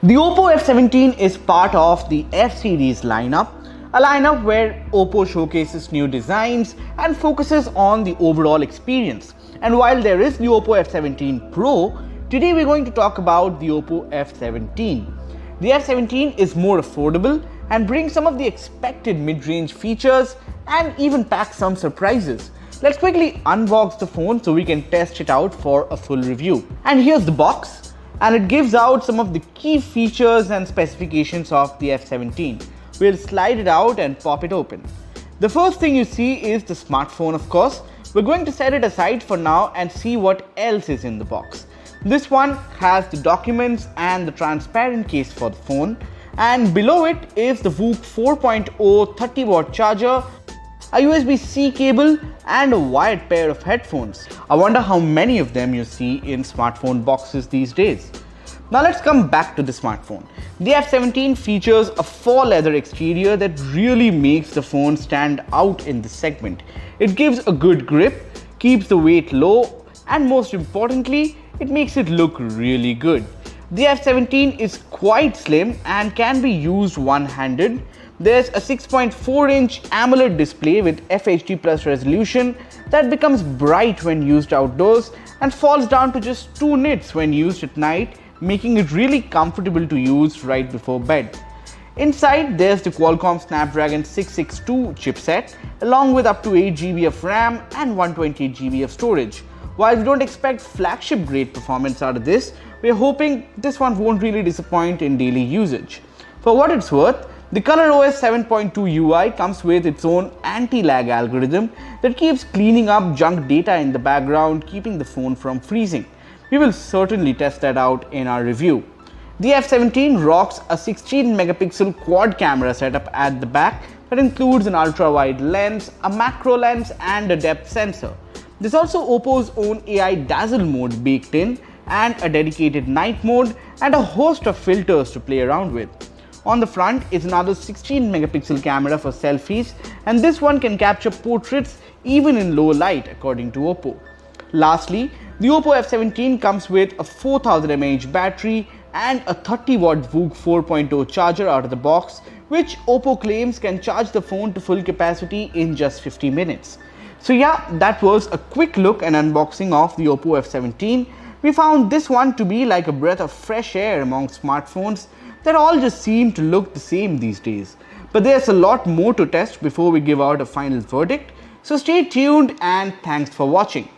The OPPO F17 is part of the F series lineup, a lineup where OPPO showcases new designs and focuses on the overall experience. And while there is the OPPO F17 Pro, today we're going to talk about the OPPO F17. The F17 is more affordable and brings some of the expected mid-range features and even packs some surprises. Let's quickly unbox the phone so we can test it out for a full review. And here's the box. And it gives out some of the key features and specifications of the F17. We'll slide it out and pop it open. The first thing you see is the smartphone, of course. We're going to set it aside for now and see what else is in the box. This one has the documents and the transparent case for the phone. And below it is the VOOC 4.0 30-watt charger, a USB-C cable and a wired pair of headphones. I wonder how many of them you see in smartphone boxes these days. Now let's come back to the smartphone. The F17 features a faux leather exterior that really makes the phone stand out in this segment. It gives a good grip, keeps the weight low, and most importantly, it makes it look really good. The F17 is quite slim and can be used one-handed. There's a 6.4-inch AMOLED display with FHD plus resolution that becomes bright when used outdoors and falls down to just 2 nits when used at night, making it really comfortable to use right before bed. Inside, there's the Qualcomm Snapdragon 662 chipset, along with up to 8 GB of RAM and 128 GB of storage. While we don't expect flagship grade performance out of this, we're hoping this one won't really disappoint in daily usage. For what it's worth, the ColorOS 7.2 UI comes with its own anti-lag algorithm that keeps cleaning up junk data in the background, keeping the phone from freezing. We will certainly test that out in our review. The F17 rocks a 16 megapixel quad camera setup at the back that includes an ultra-wide lens, a macro lens and a depth sensor. There's also OPPO's own AI dazzle mode baked in and a dedicated night mode and a host of filters to play around with. On the front is another 16 megapixel camera for selfies, and this one can capture portraits even in low light according to OPPO. Lastly, the OPPO F17 comes with a 4000 mAh battery and a 30-watt VOOC 4.0 charger out of the box, which OPPO claims can charge the phone to full capacity in just 50 minutes. So yeah, that was a quick look and unboxing of the OPPO F17. We found this one to be like a breath of fresh air among smartphones that all just seem to look the same these days. But there's a lot more to test before we give out a final verdict, so stay tuned and thanks for watching.